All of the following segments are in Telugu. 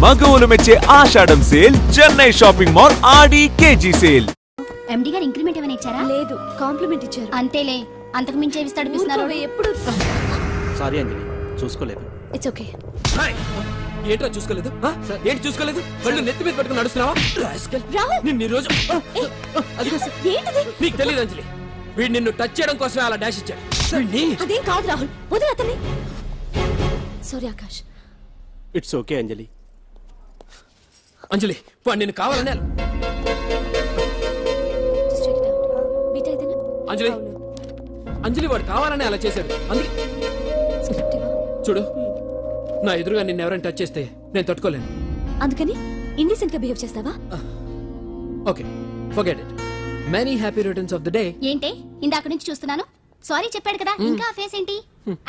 మగవులు మెచ్చే ఆషాఢం సేల్ చెన్నై షాపింగ్ మాల్ ఆడి కేజీ సేల్. ఎండి గారు ఇంక్రిమెంట్ ఏమైనా ఇచ్చారా? లేదు, కాంప్లిమెంట్ ఇచ్చారు. అంతేలే, అంతకు మించి ఏవి తడిపిస్తున్నారు. ఎప్పుడు సారీ అంజలి, చూసుకోలేదు. It's okay. ఏంటో చూసుకోలేదు? ఏంటి చూసుకోలేదు? కళ్ళు నెత్తి మీద పెట్టుకుని నడుస్తున్నావా? నిన్ను రోజు నీకు తెలియదు అంజలి, వీడు నిన్ను టచ్ చేయడం కోసమే అలా డాష్ ఇచ్చాడు. అదేం కాదు రాహుల్, వదిలే అతన్ని. సారీ ఆకాష్. ఇట్స్ ఓకే అంజలి. అంజలి వాడు నిన్ను కావాలని అంజలి అంజలి వాడు కావాలని అలా చేశాడు. అందుకే చూడు, నా ఎదురుగా నిన్ను ఎవరైనా టచ్ చేస్తే నేను తట్టుకోలేను. అందుకని ఇండిసెంట్ గా బిహేవ్ చేస్తావా? Okay, forget it. Many happy returns of the day. ఏంటి ఇందాక నుంచి చూస్తున్నాను? సారీ చెప్పాడు కదా, ఇంకా ఫేస్ ఏంటి?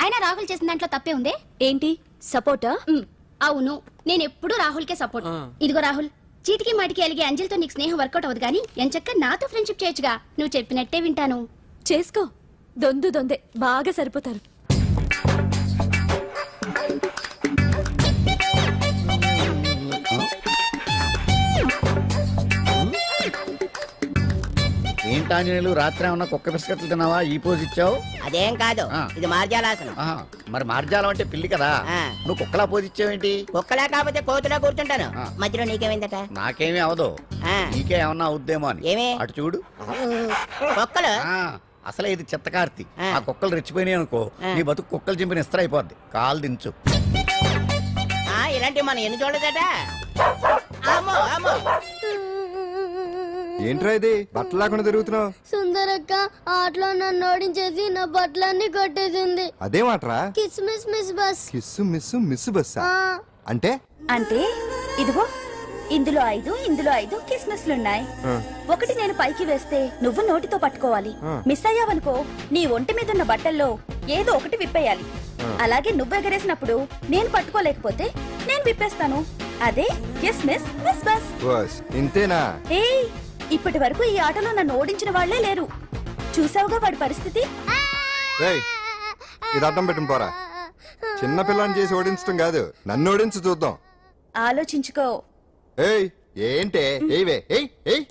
అయినా రాహుల్ చేసిన దాంట్లో తప్పే ఉందే. ఏంటి సపోర్టా? అవును, నేను ఎప్పుడు రాహుల్ కే సపోర్ట్. ఇదిగో రాహుల్, చీటికి మాటికి అలిగే అంజలితో నీకు స్నేహం వర్కౌట్ అవ్వదు కానీ ఎంచక్క నాతో ఫ్రెండ్షిప్ చేయొచ్చుగా. నువ్వు చెప్పినట్టే వింటాను. చేసుకో, దొందే బాగా సరిపోతారు. ఏంటాంజనేయులు, రాత్రి ఏమన్నా కుక్క బిస్కెట్లు తిన్నావా? ఈ పోజ్ ఇచ్చావు. అదేం కాదు, ఇది మార్జాలాసనం. మరి మార్జాలం అంటే పిల్లి కదా, నువ్వు కుక్కలా పోజ్ ఇచ్చావేంటి? కుక్కలా కాకపోతే కోతులా కూర్చుంటాను. మధ్యలో నీకేమైందట? నాకేమీ అవదు, నీకే ఏమన్నా అవుద్దేమో అని. ఏమే అటు చూడు. కుక్కలు అసలే ఇది చిత్తకార్తి. ఆ కుక్కలు రెచ్చిపోయినాయి అనుకో, నీ బతుకు కుక్కలు చింపిన ఇస్త్ర అయిపోద్ది. కాలు దించు. ఇలాంటివి మనం ఎన్ని చూడదట. ఏంట్రా ఇది బట్టలు లేకుండా తిరుగుతున్నావు? సుందరక్క ఆటలో నన్ను ఓడించేసి నా బట్టలన్నీ కొట్టేసింది. అదేమాట్రా? Kiss miss miss bus. Kiss miss miss bus అంటే? అంటే ఇదిగో ఇందులో 5 కిస్మిస్లున్నాయి. ఒకటి నేను పైకి వేస్తే నువ్వు నోటితో పట్టుకోవాలి. మిస్ అయ్యావనుకో నీ ఒంటి మీద ఉన్న బట్టల్లో ఏదో ఒకటి విప్పేయాలి. అలాగే నువ్వు ఎగరేసినప్పుడు నేను పట్టుకోలేకపోతే నేను విప్పేస్తాను. అదే కిస్మిస్ మిస్ బస్. ఇంతేనా? ఏయ్, ఇప్పటి వరకు ఈ ఆటలో నన్ను ఓడించిన వాళ్లే లేరు. చూసావుగా వాడి పరిస్థితి. ఇది అడ్డం పెట్టిన పోరా. చిన్న పిల్లని చేసి ఓడించడం కాదు, నన్ను ఓడించి చూద్దాం. ఆలోచించుకో. ఏయ్ ఏంటే? ఏవే ఏయ్ ఏయ్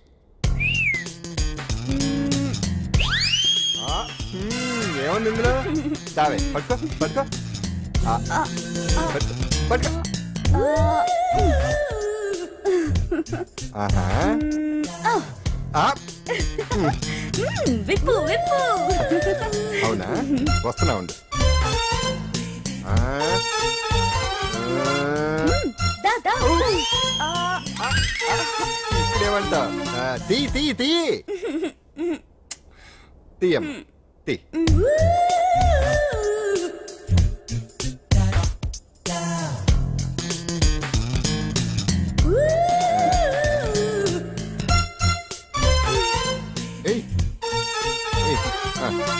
ఏముంది ఇందులో? చావే పట్టుకో పట్టుకో పట్టుకో. విప్పు విప్పు. అవునా, వస్తున్నా ఉండు. ఇప్పుడేమంటా? తీ తీ తీ తీయం తీ.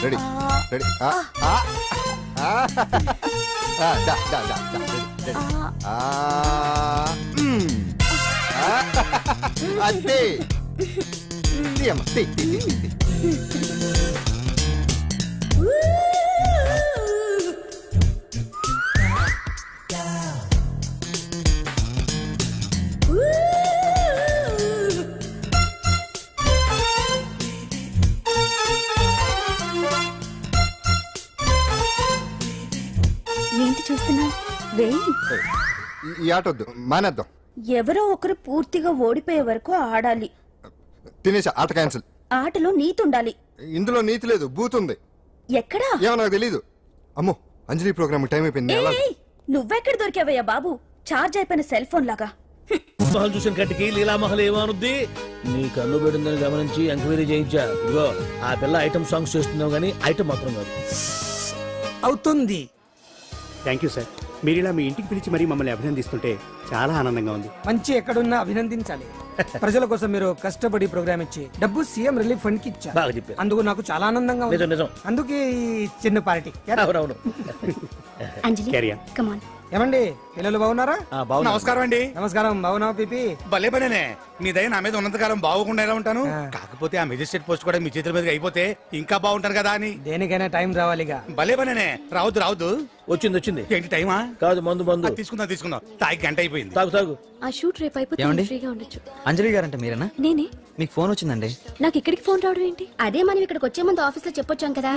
Ready ready. అంతే. తీయమ్మ తీ తీ తీ తీ. ఏంటి చూస్తున్నా? ఈ ఆట వద్దు, మానేద్దాం. ఎవరో ఒకరు పూర్తిగా ఓడిపోయే వరకు ఆడాలి. తినేసా, ఆట క్యాన్సిల్. ఆటలో నీతి ఉండాలి. ఇందులో నీతి లేదు, బూత్ ఉంది. ఎక్కడా? ఏమో నాకు తెలీదు. అమ్మో, అంజలి ప్రోగ్రామ్ టైం అయిపోయింది. నువ్వెక్కడ దొరికావయ్యా బాబు? చార్జ్ అయిపోయిన సెల్ ఫోన్ లాగా. మహల్ చూసిన కట్టికి లీలామహల్ ఏమనుద్ది? నీ కన్ను పెడిందని గమనించి ఎంక్వైరీ చేయించా. ఇదిగో ఆ పిల్ల ఐటమ్ సాంగ్స్ చేస్తున్నావు గానీ ఐటమ్ మాత్రం కాదు. అవుతుంది. Thank you sir. మీరు ఇలా మీ ఇంటికి పిలిచి మరీ మమ్మల్ని అభినందిస్తుంటే చాలా ఆనందంగా ఉంది. మంచి ఎక్కడున్నా అభినందించాలి. ప్రజల కోసం మీరు కష్టపడి ప్రోగ్రామ్ ఇచ్చి డబ్బు సీఎం రిలీఫ్ ఫండ్ కి ఇచ్చారు. బాగా చెప్పారు. అందుకు నాకు చాలా ఆనందంగా ఉంది. నిజం. అందుకే ఈ చిన్న పార్టీ. అవునవును. అంజలి, కమ్ ఆన్. ఏమండి పిల్లలు బాగున్నారా? నమస్కారం అండి. నమస్కారం. బాగున్నావు పిపి? భలే పనేనే, మీ దయ నా మీద ఉన్నంతకాలం బాగుకుండా ఎలా ఉంటాను. కాకపోతే ఆ మెజిస్ట్రేట్ పోస్ట్ కూడా మీ చేతుల మీద అయిపోతే ఇంకా బాగుంటాను కదా అని. దేనికైనా టైం రావాలిగా. భలే పనేనే, రావద్దు. వచ్చింది. ఏంటి టైమా? కాదు, మందు. తీసుకుందాం. తాగి గంట అయిపోయింది. తాగు. ఆ షూట్ రేపు అయిపోతే ఫ్రీగా ఉండొచ్చు. అంజలి గారంటే మీరేనా? నేనే. మీకు ఫోన్ వచ్చిందండి. నాకు ఇక్కడికి ఫోన్ రావడం ఏంటి? అదే మనం ఇక్కడికి వచ్చే ముందు ఆఫీస్ లో చెప్పొచ్చాం కదా,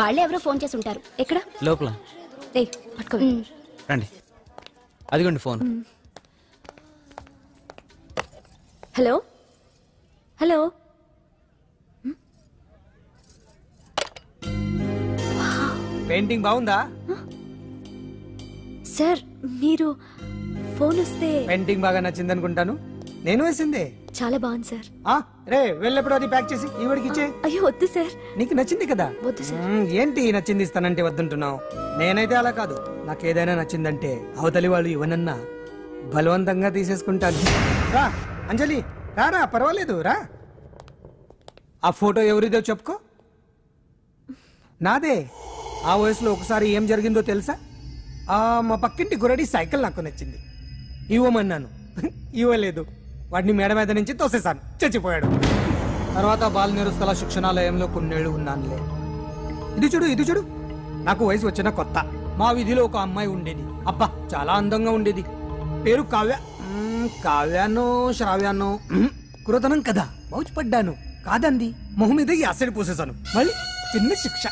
వాళ్ళే ఎవరో ఫోన్ చేసి ఉంటారు. ఎక్కడ? లోపల. రండి, అదిగోండి ఫోన్. హలో. పెయింటింగ్ బాగుందా సార్? మీరు ఫోన్ వస్తే పెయింటింగ్ బాగా నచ్చింది అనుకుంటాను. నేను వేసిందే. చాలా బాగుంది సార్. రే వెళ్ళప్పుడు అది ప్యాక్ చేసి ఈవిడికి ఇచ్చే. అయ్యో వద్దు సార్. నీకు నచ్చింది కదా. వద్దు సార్. ఏంటి నచ్చింది ఇస్తానంటే వద్దుంటున్నావు? నేనైతే అలా కాదు. నాకు ఏదైనా నచ్చిందంటే అవతలి వాళ్ళు ఇవ్వనన్నా బలవంతంగా తీసేసుకుంటాను. రా అంజలి, రారా, పర్వాలేదు రా. ఆ ఫోటో ఎవరిదో చెప్పుకో. నాదే. ఆ వయసులో ఒకసారి ఏం జరిగిందో తెలుసా? మా పక్కింటి గురడి సైకిల్ నాకు నచ్చింది, ఇవ్వమన్నాను, ఇవ్వలేదు. వాడిని మేడ మీద నుంచి తోసేశాను, చచ్చిపోయాడు. తర్వాత బాల నిరుస్తల శిక్షణాలయంలో కొన్నేళ్లు ఉన్నానులే. ఇది చూడు, నాకు వయసు వచ్చిన కొత్త. మా వీధిలో ఒక అమ్మాయి ఉండేది. అబ్బా చాలా అందంగా ఉండేది. పేరు కావ్యానో శ్రావ్యానో. కురతనం కదా, మౌచిపడ్డాను. కాదంది, మొహం మీద యాసిడ్ పూసేశాను. మళ్ళీ చిన్న శిక్ష,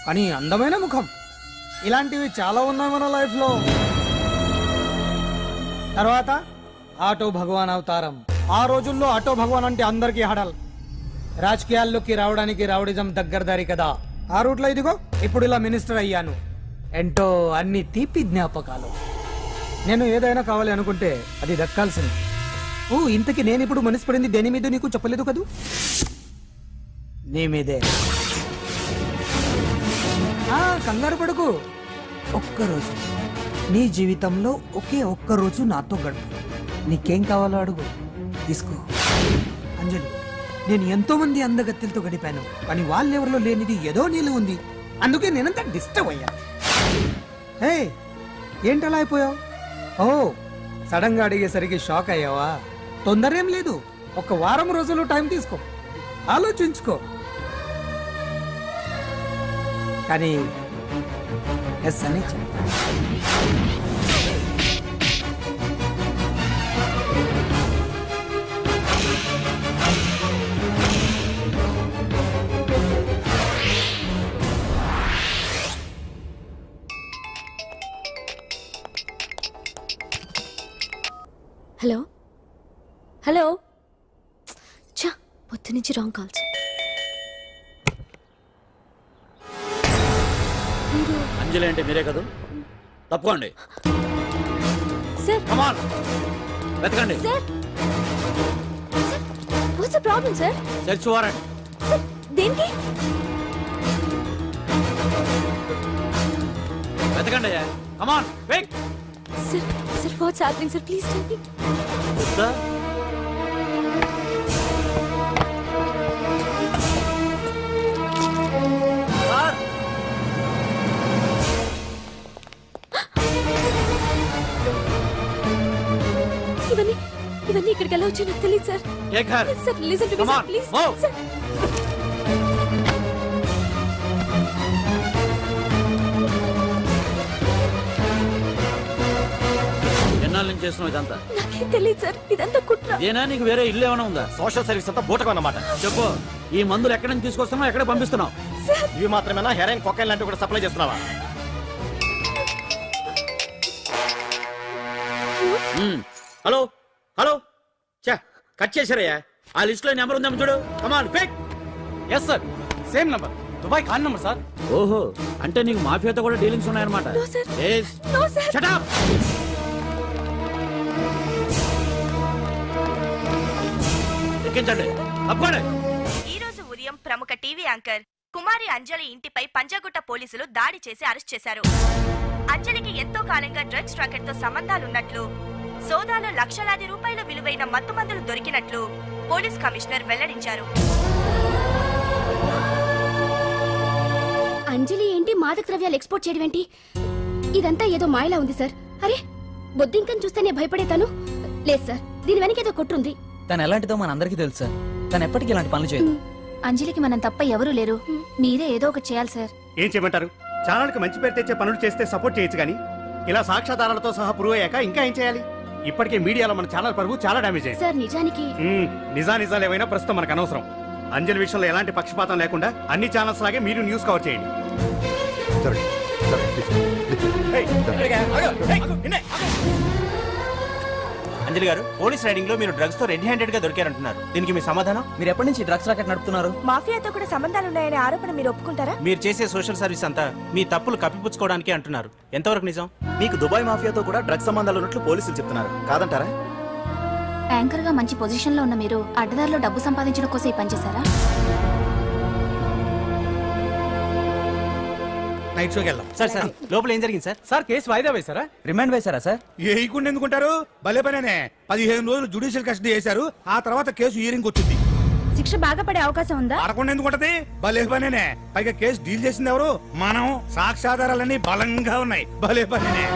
కానీ అందమైన ముఖం. ఇలాంటివి చాలా ఉన్నాయి మన లైఫ్ లో. తర్వాత ఆటో భగవాన్ అవతారం. ఆ రోజుల్లో ఆటో భగవాన్ అంటే అందరికీ హడల్. రాజకీయాల్లోకి రావడానికి రౌడిజం దగ్గరదారి కదా. ఆ రూట్లో ఇదిగో ఇప్పుడు ఇలా మినిస్టర్ అయ్యాను. ఏంటో అన్ని తీపి జ్ఞాపకాలు. నేను ఏదైనా కావాలి అనుకుంటే అది దక్కాల్సింది. ఇంతకీ నేను ఇప్పుడు మనసు పడింది దేని మీద నీకు చెప్పలేదు కదూ? నీ మీదే. కంగారు పడుకు. ఒక్కరోజు నీ జీవితంలో ఒక్కరోజు నాతో గడుపు. నీకేం కావాలో అడుగు, తీసుకో. అంజలి, నేను ఎంతో మంది అందగత్తెలతో గడిపాను, కానీ వాళ్ళెవరిలో లేనిది ఏదో నీళ్ళు ఉంది. అందుకే నేనంతా డిస్టర్బ్ అయ్యాను. ఏంటలా అయిపోయావు? సడన్ గా అడిగేసరికి షాక్ అయ్యావా? తొందర ఏం లేదు, ఒక వారం రోజులు టైం తీసుకో, ఆలోచించుకో. కానీ ఎస్ అని చెప్పాను. హలో. చా, పొద్దు నుంచి రాంగ్ కాల్స్. అంజలి అంటే మీరే కదా? తప్పుకోండి సార్. కమాన్, వెతకండి. Sir, what's the problem sir? Search warrant. Sir, దేనికి? వెతకండి. Come on, wait. Sir, what's happening sir? Please tell me. Sir, ఇవన్నీ ఇక్కడికి ఎలా వచ్చాయో నాకు తెలియదు sir. Sir, listen to me sir, please. Sir, ఎన్నాళ్ళ నుంచి చేస్తున్నావు ఇదంతా? నాకేం తెలియదు సార్, ఇదంతా కుట్ర. ఏనా నీకు వేరే ఇల్లు ఏమైనా ఉందా? సోషల్ సర్వీస్ అంతా బూటకం అన్నమాట. చెప్పు, ఈ మందులు ఎక్కడి నుంచి తీసుకొస్తున్నావు, ఎక్కడ పంపిస్తున్నావు? ఇవి మాత్రమేనా? హెరాయిన్, కొకైన్ లాంటివి కూడా సప్లై చేస్తున్నావా? హలో హలో, చా కట్ చేశారయ్యా. ఆ లిస్ట్ లో నెంబర్ ఉందేమో చూడు. Come on, pick. Yes sir, same number, Dubai Khan number sir. ఓహో, అంటే నీకు మాఫియాతో కూడా డీలింగ్స్ ఉన్నాయన్నమాట. Shut up. ఎక్కించండి, తప్పండి. ఈ రోజు ఉదయం ప్రముఖ టీవీ యాంకర్ కుమారి అంజలి ఇంటిపై పంజాగుట్ట పోలీసులు దాడి చేసి అరెస్ట్ చేశారు. అంజలికి ఎంతో కాలంగా డ్రగ్స్ రాకెట్ తో సంబంధాలున్నట్లు, సోదాలో లక్షలాది రూపాయల విలువైన మత్తుమందులు దొరికినట్లు పోలీస్ కమిషనర్ వెల్లడించారు. అంజలి ఏంటి మాదక ద్రవ్యాలు ఎక్స్పోర్ట్ చేయడం ఏంటి? ఇదంతా ఏదో మాయలా ఉంది సార్. అరే బొద్దింకని చూస్తేనే భయపడేతాను. లేదు సార్, దీని వెనక ఏదో కొట్టుంది. తను ఎలాంటిదో మనందరికీ తెలుసు సార్. తను ఎప్పటికీ ఇలాంటి పనులు చేయదు. అంజలికి మనం తప్ప ఎవరూ లేరు. మీరే ఏదో ఒకటి చేయాలి సార్. ఏం చేయమంటారు? ఛానల్కి మంచి పేరు తెచ్చే పనులు చేస్తే సపోర్ట్ చేయొచ్చు కానీ ఇలా సాక్ష్యాధారాలతో సహా ప్రూవ్ అయ్యాక ఇంకా ఏం చేయాలి? ఇప్పటికే మీడియాలో మన ఛానల్ పరువు చాలా డ్యామేజ్ అయింది సార్. నిజానికి నిజాలు ఏమైనా ప్రస్తుతం మనకు అనవసరం. అంజలి విషయంలో ఎలాంటి పక్షపాతం లేకుండా అన్ని ఛానల్స్ లాగే మీరు న్యూస్ కవర్ చేయండి. అంజలి గారు, పోలీస్ రైడింగ్ లో మీరు డ్రగ్స్ తో రెడ్ హ్యాండెడ్ గా దొరికారంటున్నారు. దీనికి మీ సమాధానం? మీరు ఎప్పటి నుంచి డ్రగ్స్ రాకెట్ నడుపుతున్నారు? మాఫియాతో కూడా సంబంధాలున్నాయనే ఆరోపణ మీరు ఒప్పుకుంటారా? మీరు చేసే సోషల్ సర్వీస్ అంతా మీ తప్పులు కప్పిపుచ్చుకోవడానికి అంటున్నారు. ఎంతవరకు నిజం? మీకు దుబాయ్ మాఫియాతో కూడా డ్రగ్స్ సంబంధాలు ఉన్నట్లు పోలీసులు చెప్తున్నారు. కాదంటారా? యాంకర్ గా మంచి పొజిషన్ లో ఉన్న మీరు అడ్డదారిలో డబ్బు సంపాదించడం కోసం ఈ పనిచేశారా? నైట్ షోకి వెళ్దాం. సార్ సార్ లోపల ఏం జరిగింది సార్? సార్ కేసు వాయిదా వేశారా? రిమాండ్ వేశారా సార్? ఏయకుండా ఎందుకుంటారు? భలే పనేనే. 15 రోజులు జ్యుడిషియల్ కస్టడీ చేశారు. ఆ తర్వాత కేసు హియరింగ్ వచ్చింది. శిక్ష బాగా పడే అవకాశం ఉందా? పడకుండా ఎందుకుంటది? భలే పనేనే. పైగా కేసు డీల్ చేసింది ఎవరు? మనం. సాక్ష్యాధారాలన్నీ బలంగా ఉన్నాయి. భలే పనేనే.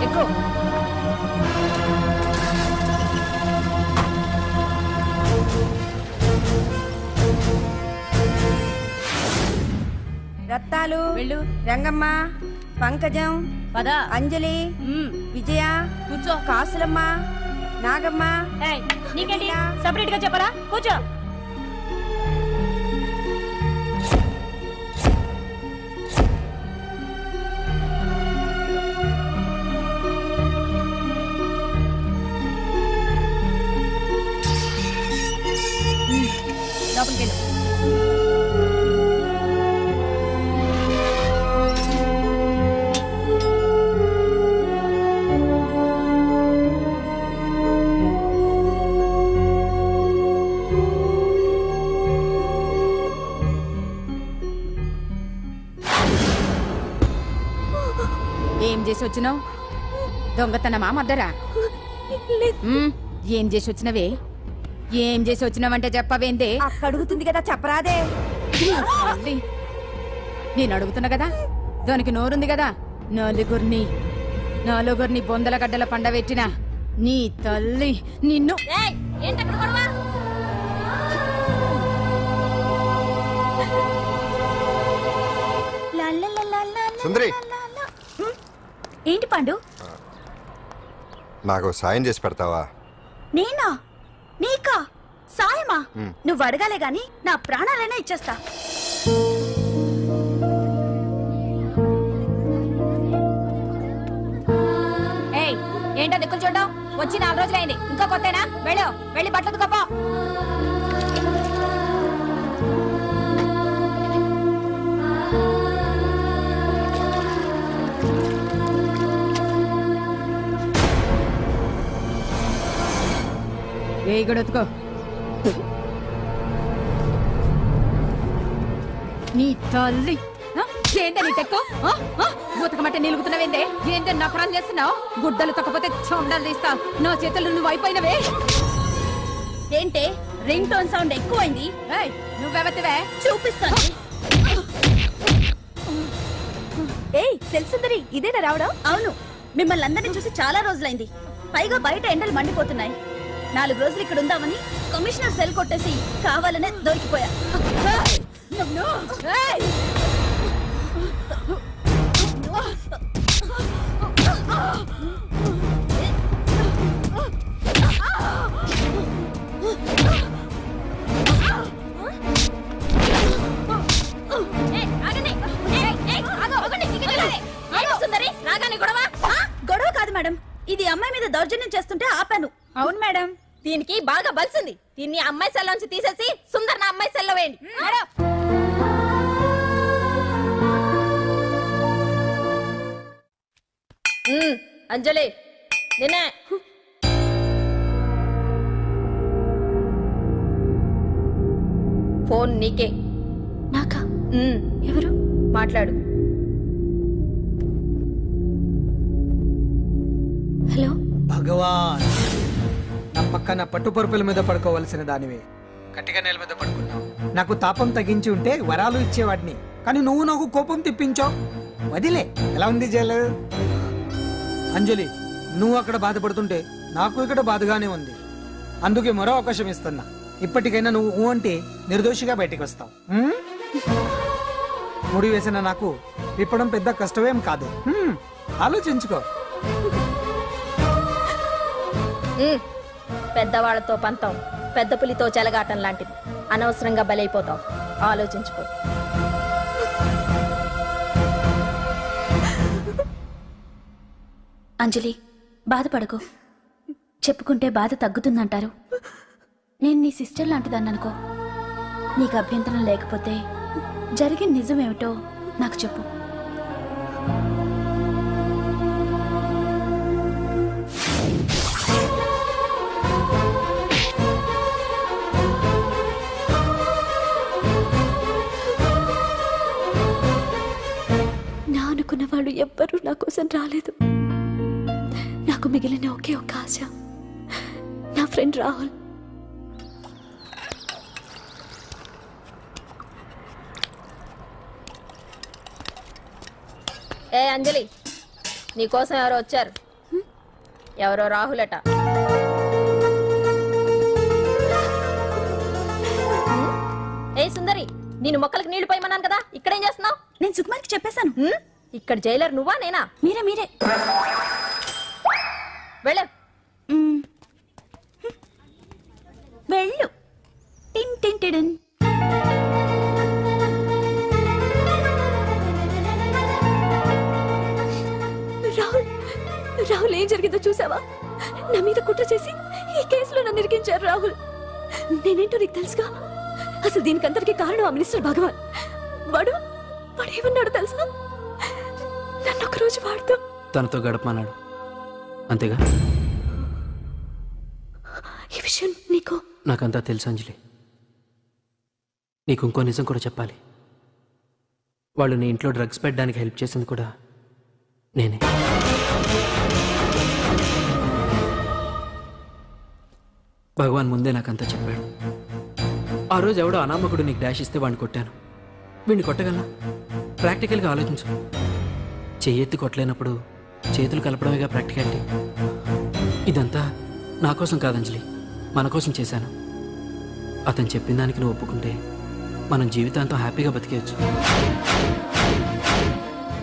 ఎక్కువ రత్తాలు, రంగమ్మ, పంకజం, అంజలి, విజయ, కూర్చో, కాసులమ్మ, నాగమ్మ. నీకేంటి సపరేట్ గా చెప్పరా? కూర్చో. లోపలికి వెళ్ళు. ఏం చేసి వచ్చినావు? దొంగతనమా మద్దరా? ఏం చేసి వచ్చినవే? ఏం చేసి వచ్చినావంటే చెప్పవేందే? అడుగుతుంది కదా, చెప్పరాదే. నేను అడుగుతున్నా కదా, దానికి నోరుంది కదా. నలుగురిని బొందల గడ్డల పండబెట్టిన నీ తల్లి నిన్ను. సుందరి, ఏంటి పండు? నాకు సాయం చేసి పెడతావా? నేనా? నీకా సాయమా? నువ్వు అడగాలే గాని నా ప్రాణాలైనా ఇచ్చేస్తా. ఏయ్, ఏంటో దిక్కులు చూడడం? వచ్చి 4 రోజులైంది, ఇంకా కొత్తేనా? వెళ్ళి బట్టలు కప్ప. ఏ గడొత్తుకో. నీ తల్లి ఏందే నీ తెక్కు? ఉతకమంటే నిలుగుతున్నావేందే? ఏందే నపరాలు చేస్తున్నావు? గుడ్డలు తక్కపోతే చొండాలు తీస్తా. నా చేతులు నువ్వు అయిపోయినవే. ఏంటే రింగ్ టోన్ సౌండ్ ఎక్కువైంది? నువ్వెవతివే? చూపిస్తాను. ఏయ్ సెల్సుందరి, ఇదేనా రావడం? అవును, మిమ్మల్ని అందరినీ చూసి చాలా రోజులైంది. పైగా బయట ఎండలు మండిపోతున్నాయి. 4 రోజులు ఇక్కడ ఉందామని కమిషనర్ సెల్ కొట్టేసి కావాలనే దొరికిపోయా. గొడవ కాదు మేడం, ఇది అమ్మాయి మీద దౌర్జన్యం చేస్తుంటే ఆపాను. అవును మేడం, దీనికి బాగా బలిసింది. దీన్ని అమ్మాయి సెల్లోంచి తీసేసి సుందర్ నా అమ్మాయి సెల్లో వేయండి. అంజలి, నిన్నే. ఫోన్ నీకే. నాకా? ఎవరు? మాట్లాడు. హలో. భగవాన్, నా పక్కన పట్టుపరుపుల మీద పడుకోవలసిన దానివే గట్టిగా నేల మీద పడుకున్నావు. నాకు తాపం తగ్గించి ఉంటే వరాలు ఇచ్చేవాడిని, కానీ నువ్వు నాకు కోపం తెప్పించావు. వదిలే. ఎలా ఉంది జైలు? అంజలి, నువ్వు అక్కడ బాధపడుతుంటే నాకు ఇక్కడ బాధగానే ఉంది. అందుకే మరో అవకాశం ఇస్తున్నా. ఇప్పటికైనా నువ్వు అంటే నిర్దోషిగా బయటికి వస్తావు. ముడి వేసిన నాకు విప్పడం పెద్ద కష్టమేం కాదు. ఆలోచించుకో. పెద్దవాళ్లతో పంతం పెద్ద పులితో చెలగాటం లాంటిది. అనవసరంగా బలైపోతావు. ఆలోచించుకో. అంజలి, బాధపడకు. చెప్పుకుంటే బాధ తగ్గుతుందంటారు. నేను నీ సిస్టర్ లాంటిదాన్ని అనుకో. నీకు అభ్యంతరం లేకపోతే జరిగిన నిజమేమిటో నాకు చెప్పు. నా అనుకున్న వాళ్ళు ఎవ్వరూ నా కోసం రాలేదు. నాకు మిగిలిన ఒకే ఒక ఆశ నా ఫ్రెండ్ రాహుల్. ఏ అంజలి, నీకోసం ఎవరో వచ్చారు. ఎవరో రాహుల్ అట. ఏ సుందరి, నేను మొక్కలకు నీళ్లు పోయమన్నాను కదా, ఇక్కడేం చేస్తున్నావు? నేను సుకుమార్కి చెప్పేశాను. ఇక్కడ జైలర్ నువ్వా నేనా? మీరే వెళ్ళు. వెళ్ళు. టిన్ టిన్ టిడిన్. రాహుల్ ఏం జరిగిందో చూసావా? నా మీద కుట్ర చేసి ఈ కేసులో నన్ను ఇరికించారు రాహుల్. నేనేంటో నీకు తెలుసుగా. అసలు దీనికంతటికీ కారణం ఆ మినిస్టర్ భగవాన్. వాడు ఏమన్నాడు తెలుసా? నన్ను ఒక రోజు వాడుతూ తనతో గడపమన్నాడు, అంతేగా? ఈ విషయం నీకు నాకంతా తెలుసు అంజలి. నీకు ఇంకో నిజం కూడా చెప్పాలి. వాళ్ళు నీ ఇంట్లో డ్రగ్స్ పెట్టడానికి హెల్ప్ చేసింది కూడా నేనే. భగవాన్ ముందే నాకంతా చెప్పాడు. ఆ రోజు ఎవడో అనామకుడు నీకు డాష్ ఇస్తే వాడిని కొట్టాను. వీడిని కొట్టగలనా? ప్రాక్టికల్గా ఆలోచించు. చెయ్యెత్తి కొట్టలేనప్పుడు చేతులు కలపడమేగా ప్రాక్టికాలిటీ. ఇదంతా నా కోసం కాదంజలి, మన కోసం చేశాను. అతను చెప్పిన దానికి నువ్వు ఒప్పుకుంటే మనం జీవితాంతం హ్యాపీగా బతికేయచ్చు.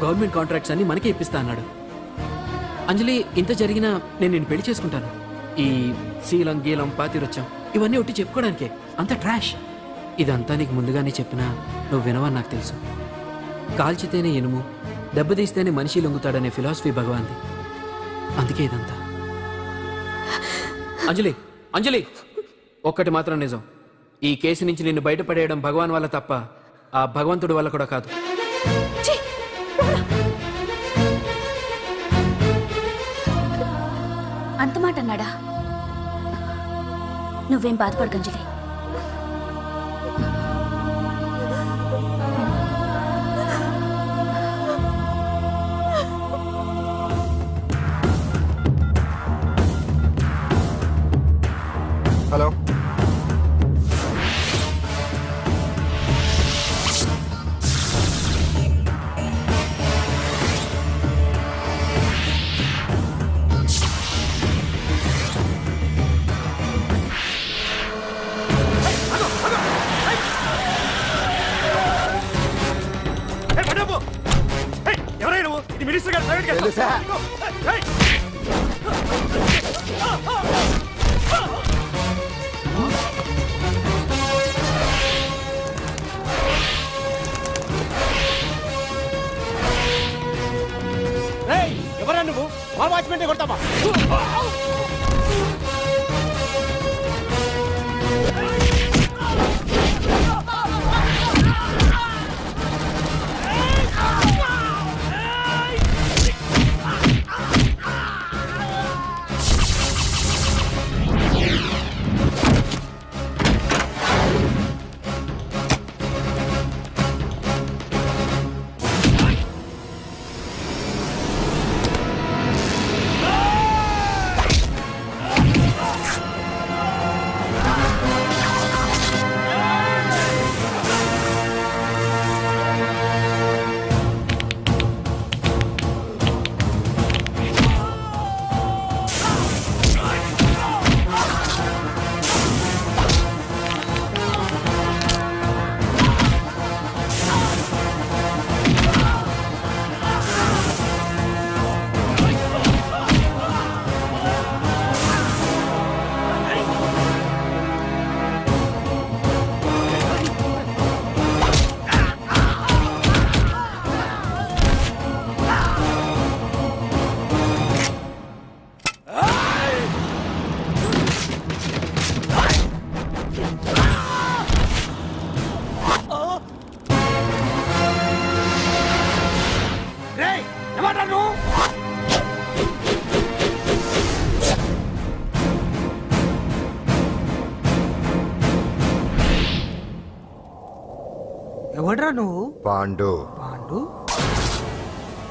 గవర్నమెంట్ కాంట్రాక్ట్స్ అన్ని మనకే ఇప్పిస్తా అన్నాడు. అంజలి, ఇంత జరిగినా నేను నిన్ను పెళ్లి చేసుకుంటాను. ఈ శీలం గీలం పాతిరొచ్చాం ఇవన్నీ ఒట్టి చెప్పుకోవడానికే. అంత ట్రాష్. ఇదంతా నీకు ముందుగానే చెప్పినా నువ్వు వినవని నాకు తెలుసు. కాల్చితేనే ఇనుము, దెబ్బతీస్తేనే మనిషి లొంగుతాడనే ఫిలాసఫీ భగవాన్ది. అందుకే ఇదంతా. అంజలి, అంజలి, ఒక్కటి మాత్రం నిజం. ఈ కేసు నుంచి నిన్ను బయటపడేయడం భగవాన్ వల్ల తప్ప ఆ భగవంతుడి వల్ల కూడా కాదు. అంత మాట అన్నాడా? నువ్వేం బాధపడకు అంజలి. హలో, ఎవరైనా నువ్వు? ఇది మినిస్టర్ గారు ప్రైవేట్ గెస్ట్ తెలుసా? ఎవరా నువ్వు? వాల్ వాచ్మెంట్ కొడతావా? ఎవడ్రా నువ్వు? పాండు. పాండు?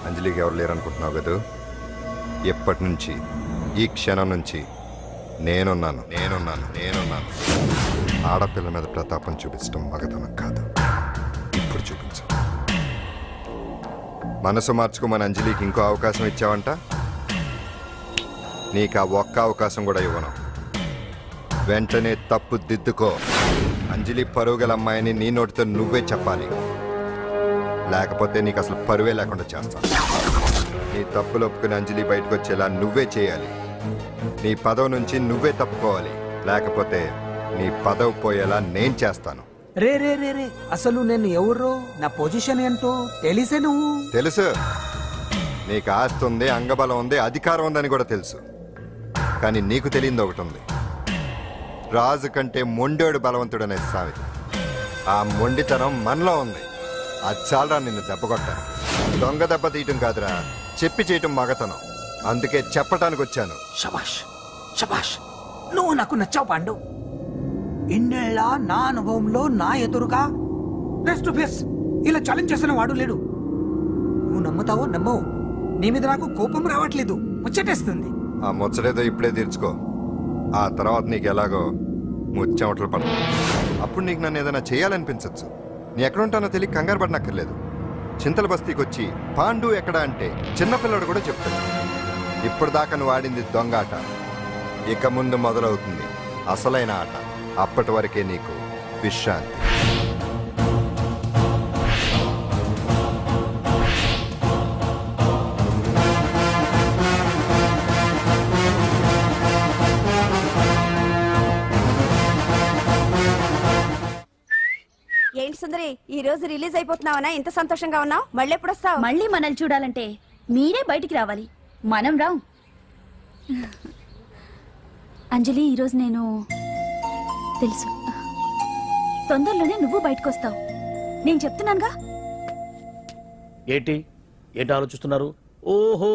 అంజలికి ఎవరు లేరనుకుంటున్నావు కదా? ఎప్పటి నుంచి, ఈ క్షణం నుంచి నేనున్నాను. ఆడపిల్ల మీద ప్రతాపం చూపించడం మగతనం కాదు. ఇప్పుడు చూపించు. మనసు మార్చుకోమని అంజలికి ఇంకో అవకాశం ఇచ్చావంట. నీకు ఆ ఒక్క అవకాశం కూడా ఇవ్వను. వెంటనే తప్పు దిద్దుకో. అంజలి పరువుగల అమ్మాయిని నీ నోటితో నువ్వే చెప్పాలి, లేకపోతే నీకు అసలు పరువే లేకుండా చేస్తాను. నీ తప్పులు ఒప్పుకుని అంజలి బయటకు వచ్చేలా నువ్వే చేయాలి. నీ పదవి నుంచి నువ్వే తప్పుకోవాలి, లేకపోతే నీ పదవి పోయేలా నేను చేస్తాను. రే రే రే రే అసలు నేను ఎవరో, నా పొజిషన్ ఏంటో తెలిసే నువ్వు? తెలుసు. నీకు ఆస్తి ఉంది, అంగబలం ఉంది, అధికారం ఉందని కూడా తెలుసు. కానీ నీకు తెలియదు ఒకటి ఉంది. రాజు కంటే మొండోడు బలవంతుడనే సామెత. ఆ మొండితనం మనలో ఉంది. అది చాలరా నిన్ను దెబ్బకొట్టాను. దొంగ దెబ్బ తీయటం కాదురా, చెప్పి చేయటం మగతనం. అందుకే చెప్పటానికి వచ్చాను. శబాష్ శబాష్, నువ్వు నాకు నచ్చావు పాండు. ఇన్నేళ్ళ నా అనుభవంలో నా ఎదురుగా ఫేస్ టు ఫేస్ ఇలా ఛాలెంజ్ చేసిన వాడు లేడు. నువ్వు నమ్ముతావో నమ్మవు, నీ మీద నాకు కోపం రావట్లేదు, ముచ్చటేస్తుంది. ఆ ముచ్చటేదో ఇప్పుడే తీర్చుకో. ఆ తర్వాత నీకు ఎలాగో ముచ్చెమటలు పడతాయి. అప్పుడు నీకు నన్ను ఏదైనా చేయాలనిపించచ్చు. నీ ఎక్కడుంటానో తెలియ కంగారు పడనక్కర్లేదు. చింతల బస్తీకి వచ్చి పాండు ఎక్కడ అంటే చిన్నపిల్లడు కూడా చెప్తాడు. ఇప్పుడు దాకా నువ్వు ఆడింది దొంగ ఆట. ఇక ముందు మొదలవుతుంది అసలైన ఆట. అప్పటి వరకే నీకు విశ్రాంతి. ఏంటి సుందరి, ఈ రోజు రిలీజ్ అయిపోతున్నావనా? ఇంత సంతోషంగా ఉన్నావు? మళ్ళీ ఎప్పుడు వస్తావు? మళ్ళీ మనల్ని చూడాలంటే మీరే బయటికి రావాలి, మనం రాం. అంజలి, ఈరోజు నేను తెలుసు, తొందరలోనే నువ్వు బయటకు వస్తావు, నేను చెప్తున్నానుగా. ఏంటి ఆలోచిస్తున్నారు? ఓహో,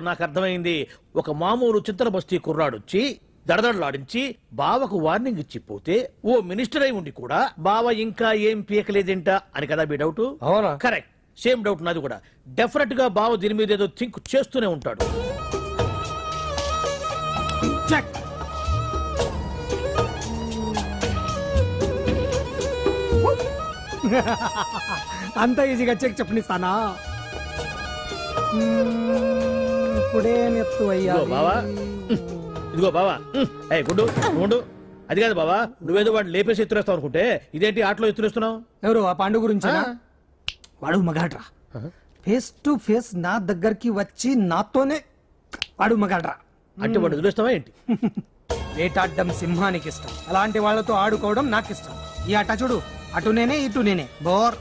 నాకు అర్థమైంది. ఒక మామూలు చింతల బస్తీ కుర్రాడొచ్చి దడదడలాడించి బావకు వార్నింగ్ ఇచ్చి పోతే ఓ మినిస్టర్ అయి ఉండి కూడా బావ ఇంకా ఏం పీకలేదేంట అని కదా మీ డౌట్? అవునా? కరెక్ట్, సేమ్ డౌట్ నాది కూడా. డెఫినెట్ గా బావ దీని మీద ఏదో థింక్ చేస్తూనే ఉంటాడు. అంత ఈజీగా చెక్ చెప్పనిస్తానా? ఇప్పుడే నెత్తు అయ్యా బావా. ఇదిగో బావా, గుడ్డు గుండు. అది కాదు బావా, నువ్వేదో వాడిని లేపేసి ఎత్తురేస్తావు అనుకుంటే ఇదేంటి ఆటలో ఎత్తురేస్తున్నావు? ఎవరు ఆ పాండు గురించి? వాడు మగాడ్రా. ఫేస్ టు ఫేస్ నా దగ్గరికి వచ్చి నాతోనే వాడు మగాడ్రా. అంటే వాడు వదిలేస్తావా ఏంటి? వేటాడ్డం సింహానికి ఇష్టం, అలాంటి వాళ్ళతో ఆడుకోవడం నాకు ఇష్టం. ఈ ఆట చూడు, అటు నేనే ఇటు నేనే. బోర్.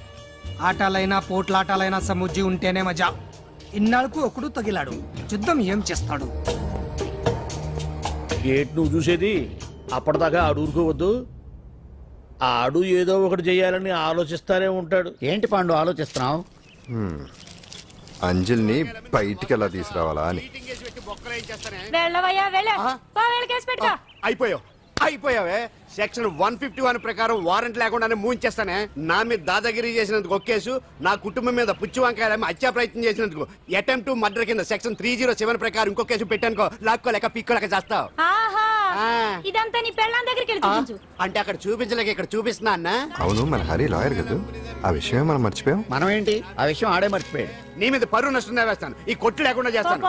ఆటలైనా పోట్లాటాలైనా సముజ్జి ఉంటేనే మజా. ఇన్నాళ్ళకు ఒకడు తగిలాడు, యుద్ధం ఏం చేస్తాడు? గేట్ నువ్వు చూసేది. అప్పటిదాకా ఆడు ఊరుకోవద్దు. ఆడు ఏదో ఒకటి చెయ్యాలని ఆలోచిస్తానే ఉంటాడు. ఏంటి పాండు ఆలోచిస్తున్నావు? అంజలిని బయటికి ఎలా తీసుకురావాలా అని. అయిపోయావే. సెక్షన్ 151 ప్రకారం వారెంట్ లేకుండానే మూయించేస్తానే. నా మీద దాదాగిరి చేసినందుకు ఒక కేసు, నా కుటుంబం మీద పుచ్చి వంకాయ హత్యా ప్రయత్నం చేసినందుకు అటెంప్ట్ టు మర్డర్ కింద సెక్షన్ 307 ప్రకారం ఇంకో కేసు పెట్టానుకో, లాక్కోలేక పిక్కోలేక చేస్తావు. ఇదంతా నీ పెళ్ళాం దగ్గరికి చూపించు. అంటే అక్కడ చూపించలేక ఇక్కడ చూపిస్తున్నా అన్న. అవును, మన హరి లాయర్ కదా, ఆ విషయమే మనం మర్చిపోయాం. మనం ఏంటి ఆ విషయం ఆడే మర్చిపోయాడు. నీ మీద పరువు నష్టం వేస్తాను, ఈ కొట్టు లేకుండా చేస్తాను.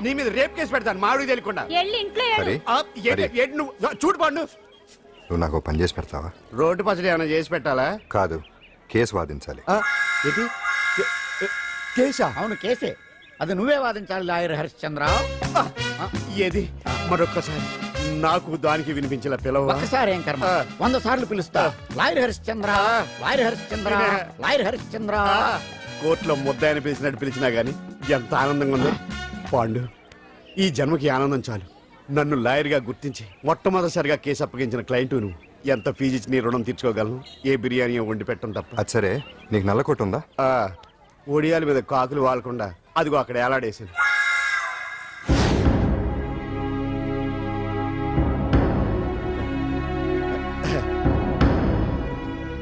నీ మీద రేప్ కేసు పెడతాను మాడు తెలియకుండా. చూడు పండు, నువ్వు నాకు పని చేసి పెడతావా? రోడ్డు పచ్చడి ఏమైనా చేసి పెట్టాలా? కాదు, కేసు వాదించాలి. కేసా? అవును కేసే. అది నువ్వే వాదించాలి లాయర్ హరిశ్చంద్ర. ఏది మరొక్కసారి నాకు దానికి వినిపించిన పిలవ. ఒకసారి ఏం కర్మ, 100 సార్లు పిలుస్తా. Lawyer Harishchandra, lawyer Harishchandra, lawyer Harishchandra. కోర్టులో ముద్దాయని పిలిచినట్టు పిలిచినా గానీ ఎంత ఆనందంగా ఉందో పాండు. ఈ జన్మకి ఆనందం చాలు. నన్ను లాయర్ గా గుర్తించి మొట్టమొదటిసారిగా కేసు అప్పగించిన క్లయింట్ నువ్వు. ఎంత ఫీజు ఇచ్చి నీ రుణం తీర్చుకోగలను? ఏ బిర్యానీ వండి పెట్టడం తప్ప. అది సరే, నీకు నల్ల కొట్టు ఉందా? ఒడియాల మీద కాకులు వాలకుండా అదిగో అక్కడ ఏలాడేసింది.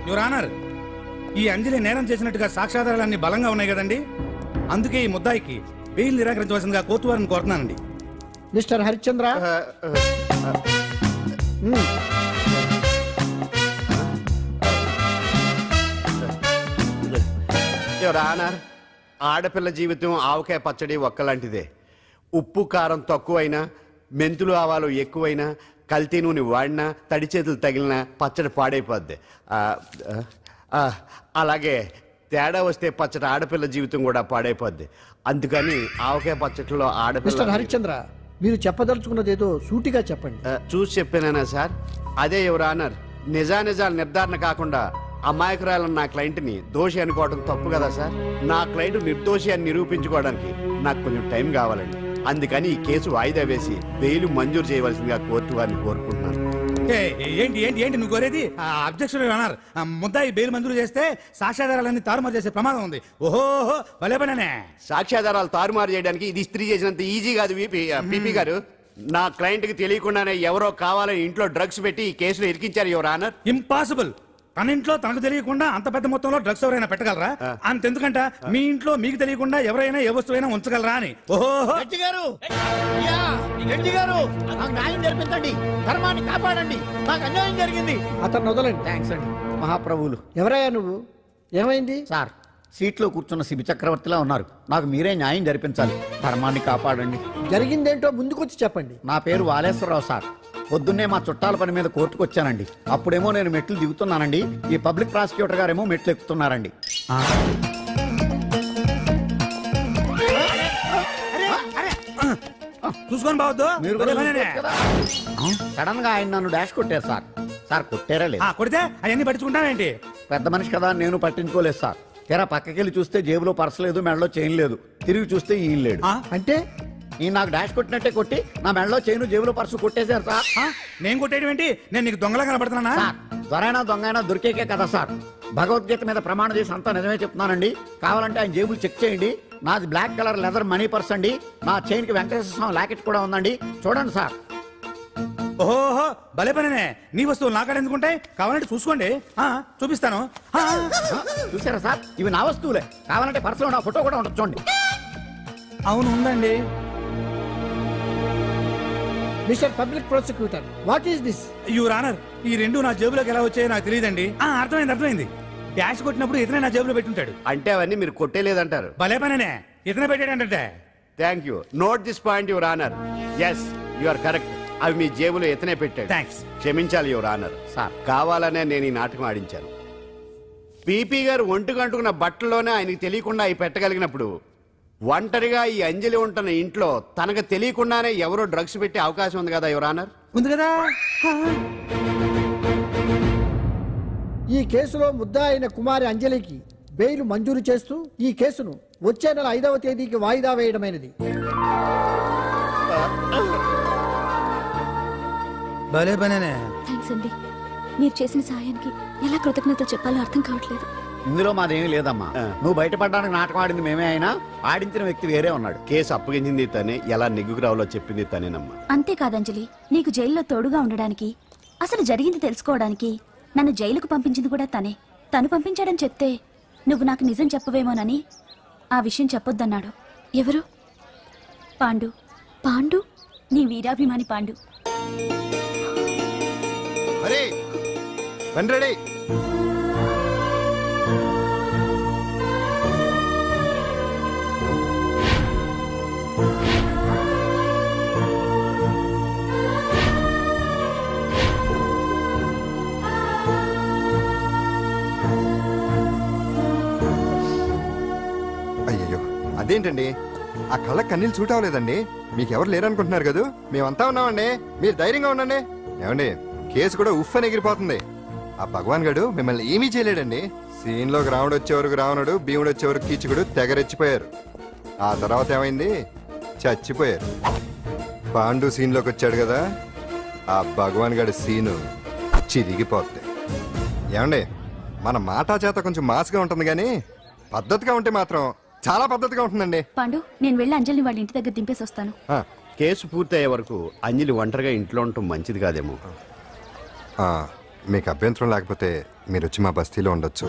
యువర్ ఆనర్, ఈ అంజలి నేరం చేసినట్టుగా సాక్ష్యాధారాలన్నీ బలంగా ఉన్నాయి కదండి. అందుకే ఈ ముద్దాయికి బెయిల్ నిరాకరించవలసిందిగా కోర్టు వారిని కోరుతున్నానండి. మిస్టర్ హరిశ్చంద్ర, ఆనర్, ఆడపిల్ల జీవితం ఆవకాయ పచ్చడి ఒక్కలాంటిదే. ఉప్పు కారం తక్కువైనా, మెంతులు ఆవాలు ఎక్కువైనా, కల్తీ నూనె వాడినా, తడి చేతులు తగిలినా పచ్చడి పాడైపోద్ది. అలాగే తేడా వస్తే పచ్చడి ఆడపిల్ల జీవితం కూడా పాడైపోద్ది. అందుకని ఆవకాయ పచ్చడిలో మిస్టర్ హరిశ్చంద్ర, మీరు చెప్పదలుచుకున్నది ఏదో సూటిగా చెప్పండి. చూసి చెప్పానా సార్? అదే యువర్ ఆనర్, నిజానిజాలు నిర్ధారణ కాకుండా అమాయకురాలను నా క్లయింట్ని దోషి అనుకోవడం తప్పు కదా సార్. నా క్లయింట్ నిర్దోషి అని నిరూపించుకోవడానికి నాకు కొంచెం టైం కావాలండి. అందుకని ఈ కేసు వాయిదా వేసి బెయిల్ మంజూరు చేయవలసిందిగా కోర్టు వారిని కోరుకుంటున్నాను. ఏంటి ఏంటి ఏంటి నువ్వు కోరేది? అబ్జెక్షన్ అన్నారు. ముద్దాయి బెయిల్ మంజూరు చేస్తే సాక్ష్యాధారాలన్నీ తారుమారు చేసే ప్రమాదం ఉంది. ఓహో భలే పనే. సాక్ష్యాధారాలు తారుమారు చేయడానికి ఇది ఇస్త్రీ చేసినంత ఈజీ కాదు పీపీ గారు. నా క్లయింట్ కి తెలియకుండానే ఎవరో కావాలని ఇంట్లో డ్రగ్స్ పెట్టి ఈ కేసులో ఇరికించారు యువర్ ఆనర్. ఇంపాసిబుల్. తన ఇంట్లో తనకు తెలియకుండా అంత పెద్ద మొత్తంలో డ్రగ్స్ ఎవరైనా పెట్టగలరా? అంతెందుకంట మీ ఇంట్లో మీకు తెలియకుండా ఎవరైనా ఏ వస్తువైనా ఉంచగలరా అని. ఓహో న్యాయం జరిపించండి, ధర్మాన్ని కాపాడండి, నాకు అన్యాయం జరిగింది. అతను వదలండి. థ్యాంక్స్ అండి మహాప్రభువులు. ఎవరయ్యా నువ్వు? ఏమైంది? సార్, సీట్లో కూర్చున్న శిబి చక్రవర్తిలా ఉన్నారు. నాకు మీరే న్యాయం జరిపించాలి, ధర్మాన్ని కాపాడండి. జరిగిందేంటో ముందుకొచ్చి చెప్పండి. నా పేరు వాలేశ్వరరావు సార్. పొద్దున్నే మా చుట్టాల పని మీద కోర్టుకు వచ్చానండి. అప్పుడేమో నేను మెట్లు దిగుతున్నానండి, ఈ పబ్లిక్ ప్రాసిక్యూటర్ గారేమో మెట్లు ఎక్కుతున్నారండి. చూసుకొని బావద్దు. మీరు సడన్ గా ఆయన నన్ను డాష్ కొట్టారు సార్. సార్ కొట్టారా లేదు? కొడితే అవన్నీ పట్టించుకుంటానేంటి? పెద్ద మనిషి కదా నేను పట్టించుకోలేదు సార్. తెరా పక్కకెళ్ళి చూస్తే జేబులో పర్స్ లేదు, మెడలో చైన్ లేదు. తిరిగి చూస్తే ఈయన లేడు. అంటే ఈ నాకు డాష్ కొట్టినట్టే కొట్టి నా మెడలో చైను జేబులో పర్సు కొట్టేశారు సార్. నేను కొట్టేయడం ఏంటి? నేను నీకు దొంగలా కనబడుతున్నా? దొరైనా దొంగైనా దొరికేకే కదా సార్. భగవద్గీత మీద ప్రమాణం చేసి అంతా నిజమే చెప్తున్నానండి. కావాలంటే ఆయన జేబులు చెక్ చేయండి. నాది black colour leather money purse అండి. నా చైన్ కి వెంకటేశ్వర స్వామి లాకెట్ కూడా ఉందండి, చూడండి సార్. ఓహో భలే పనే. నీ వస్తువులు నాకాడ ఎందుకుంటాయి? కావాలంటే చూసుకోండి, చూపిస్తాను. చూసారా సార్, ఇవి నా వస్తువులే. కావాలంటే పర్సులో నా ఫోటో కూడా ఉంటుంది, చూడండి. అవును ఉందండి. Mister public prosecutor, what is this? Your honour, ఈ రెండు నా జేబులోకి ఎలా వచ్చాయో నాకు తెలియదండి. అర్థమైంది. డాష్ కొట్టినప్పుడు ఇతనే నా జేబులో పెట్టుంటాడు. అంటే అవన్నీ మీరు కొట్టేలేదంటారు? భలే పనే, ఇతనే పెట్టాడంటే. Thank you. Note this point your honour. Yes, you are correct. అవి మీ జేబులో ఎత్తనే పెట్టాడు. థ్యాంక్స్. క్షమించాలి యువర్ ఆనర్. సార్, కావాలనే నేను ఈ నాటకం ఆడించాను. పీపీ గారు ఒంటికి అంటుకున్న బట్టల్లోనే ఆయనకి తెలియకుండా అవి పెట్టగలిగినప్పుడు, ఒంటరిగా ఈ అంజలి ఉంటున్న ఇంట్లో తనకు తెలియకుండానే ఎవరో డ్రగ్స్ పెట్టే అవకాశం ఉంది కదా యువర్ ఆనర్. ఉంది కదా. ఈ కేసులో ముద్దా అయిన కుమారి అంజలికి బెయిల్ మంజూరు చేస్తూ ఈ కేసును వచ్చే నెల 5వ తేదీకి వాయిదా వేయడమైనది. భలే పనేనే. థ్యాంక్స్ అండి. మీరు చేసిన సహాయానికి ఎలా కృతజ్ఞతలు చెప్పాలో అర్థం కావట్లేదు. ఇందులో మాదేమీ లేదమ్మా. నువ్వు బయటపడడానికి నాటకం ఆడింది మేమే అయినా ఆడించిన వ్యక్తి వేరే ఉన్నాడు. కేసు అప్పగించింది తనే, ఎలా నెగ్గుకు రావాలో చెప్పింది తనేనమ్మా. అంతేకాదంజలి, నీకు జైల్లో తోడుగా ఉండడానికి, అసలు జరిగింది తెలుసుకోవడానికి నన్ను జైలుకు పంపించింది కూడా తనే. తను పంపించాడని చెప్తే నువ్వు నాకు నిజం చెప్పవేమోనని ఆ విషయం చెప్పొద్దన్నాడు. ఎవరు? పాండు. పాండు? నీ వీరాభిమాని పాండు. అయ్యో, అదేంటండి, ఆ కళ్ళ కన్నీళ్ళు సూట్ అవ్వలేదండి. మీకెవరు లేరనుకుంటున్నారు కదా, మేమంతా ఉన్నామండి. మీరు ధైర్యంగా ఉండండి. ఏమండి, కేసు కూడా ఉఫ్ అని ఎగిరిపోతుంది. ఆ భగవాన్ గడు మిమ్మల్ని ఏమీ చేయలేడండి. సీన్లోకి రాముడు వచ్చేవరకు రావణుడు, భీముడు వచ్చేవరకు కీచుకుడు తెగరెచ్చిపోయారు. ఆ తర్వాత ఏమైంది? చచ్చిపోయారు. పాండు సీన్లోకి వచ్చాడు కదా, ఆ భగవాన్ గడి సీను చిరిగిపోద్ది. ఏమండి, మన మాటా చేత కొంచెం మాస్గా ఉంటుంది కానీ పద్ధతిగా ఉంటే మాత్రం చాలా పద్ధతిగా ఉంటుందండి. పాండు, నేను వెళ్ళి అంజలిని వాళ్ళ ఇంటి దగ్గర దింపేసి వస్తాను. కేసు పూర్తయ్యే వరకు అంజలి ఒంటరిగా ఇంట్లో ఉండటం మంచిది కాదేమో. మీకు అభ్యంతరం లేకపోతే మీరు వచ్చి మా బస్తీలో ఉండొచ్చు.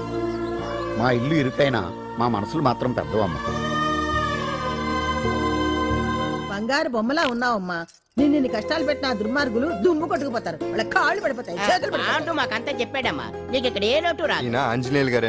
మా ఇల్లు ఇరుకైనా మా మనసులు మాత్రం పెద్దవమ్మ. బంగారు బొమ్మలా ఉన్నావమ్మా. నిన్ను కష్టాలు పెట్టిన ఆ దుర్మార్గులు దుమ్ము కొట్టుకుపోతారు. వాళ్ళ కాళ్ళు పడిపోతాయి, చేతులు పడిపోతాయి. మాకంతా చెప్పాడమ్మా, నీకు ఇక్కడ ఏ లోటు రాదు. ఆంజనేయులు గారు